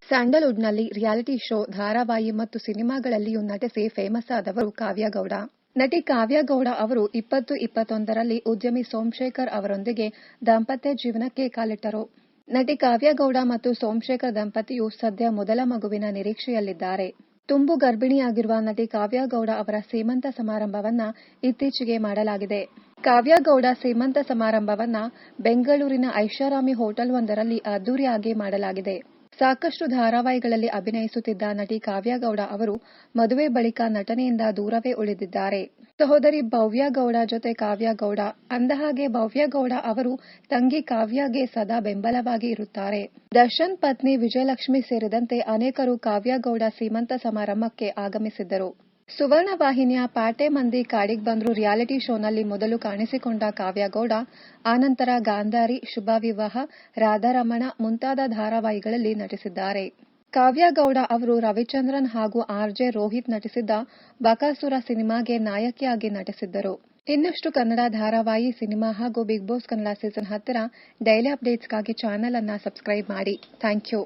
ಸ್ಯಾಂಡಲ್ವುಡ್ನಲ್ಲಿ reality show, ಧಾರಾವಾಹಿ ಮತ್ತು ಸಿನಿಮಾಗಳಲ್ಲಿಯೂ ನಟಿಸಿ famous ಆದವರು ಕಾವ್ಯ ಗೌಡ. ನಟಿ ಕಾವ್ಯ ಗೌಡ ಅವರು 2021ರಲ್ಲಿ ಉದ್ಯಮಿ ಸೋಮಶೇಖರ್ ಅವರೊಂದಿಗೆ ದಾಂಪತ್ಯ ಜೀವನಕ್ಕೆ ಕಾಲಿಟ್ಟರು. ನಟಿ ಕಾವ್ಯ ಗೌಡ ಮತ್ತು ಸೋಮಶೇಖರ್ ದಂಪತಿಯು ಸದ್ಯ ಮೊದಲ ಮಗುವಿನ ನಿರೀಕ್ಷೆಯಲ್ಲಿದ್ದಾರೆ. ತುಂಬು ಗರ್ಭಿಣಿಯಾಗಿರುವ ನಟಿ ಕಾವ್ಯ ಗೌಡ ಅವರ ಸೀಮಂತ ಸಮಾರಂಭವನ್ನ ಇತ್ತೀಚೆಗೆ ಮಾಡಲಾಗಿದೆ. ಕಾವ್ಯ ಗೌಡ ಸೀಮಂತ ಸಮಾರಂಭವನ್ನ ಬೆಂಗಳೂರಿನ ಐಷಾರಾಮಿ ಹೋಟೆಲ್ ಒಂದರಲ್ಲಿ ಅದ್ದೂರಿಯಾಗಿ ಮಾಡಲಾಗಿದೆ. ಸಾಕಷ್ಟು ಧಾರಾವಾಹಿಗಳಲ್ಲಿ ಅಭಿನಯಿಸುತ್ತಿದ್ದ ನಟಿ ಕಾವ್ಯ ಗೌಡ ಅವರು ಮದುವೆ ಬಳಿಕ ನಟನೆಯಿಂದ ದೂರವೇ ಉಳಿದಿದ್ದಾರೆ. ಸಹೋದರಿ ಭವ್ಯ ಗೌಡ ಜೊತೆ ಕಾವ್ಯ ಗೌಡ. ಅಂದಹಾಗೆ ಭವ್ಯ ಗೌಡ ಅವರು ತಂಗಿ ಕಾವ್ಯಗೆ ಸದಾ ಬೆಂಬಲವಾಗಿ ಇರುತ್ತಾರೆ. ದರ್ಶನ್ ಪತ್ನಿ ವಿಜಯಲಕ್ಷ್ಮಿ ಸೇರಿದಂತೆ ಅನೇಕರು ಕಾವ್ಯ ಗೌಡ ಸೀಮಂತ ಸಮಾರಂಭಕ್ಕೆ ಆಗಮಿಸಿದ್ದರು. ಸುವರ್ಣ ವಾಹಿನಿಯ ಪ್ಯಾಟೆ ಮಂದಿ ಕಾಡಿಗ್ ಬಂದ್ರು ರಿಯಾಲಿಟಿ ಶೋನಲ್ಲಿ ಮೊದಲು ಕಾಣಿಸಿಕೊಂಡ ಕಾವ್ಯ ಗೌಡ ಆನಂತರ ಗಾಂಧಾರಿ, ಶುಭ ವಿವಾಹ, ರಾಧಾರಮಣ ಮುಂತಾದ ಧಾರಾವಾಹಿಗಳಲ್ಲಿ ನಟಿಸಿದ್ದಾರೆ. ಕಾವ್ಯ ಗೌಡ ಅವರು ರವಿಚಂದ್ರನ್ ಹಾಗೂ ಆರ್.ಜೆ. ರೋಹಿತ್ ನಟಿಸಿದ್ದ ಬಕಾಸುರ ಸಿನಿಮಾಗೆ ನಾಯಕಿಯಾಗಿ ನಟಿಸಿದ್ದರು. ಇನ್ನಷ್ಟು ಕನ್ನಡ ಧಾರಾವಾಹಿ, ಸಿನಿಮಾ ಹಾಗೂ ಬಿಗ್ ಬಾಸ್ ಕನ್ನಡ ಸೀಸನ್ 10ರ ಡೈಲಿ ಅಪ್ಡೇಟ್ಸ್ಗಾಗಿ ಚಾನೆಲ್ ಅನ್ನು ಸಬ್ಸ್ಕ್ರೈಬ್ ಮಾಡಿ. Thank you.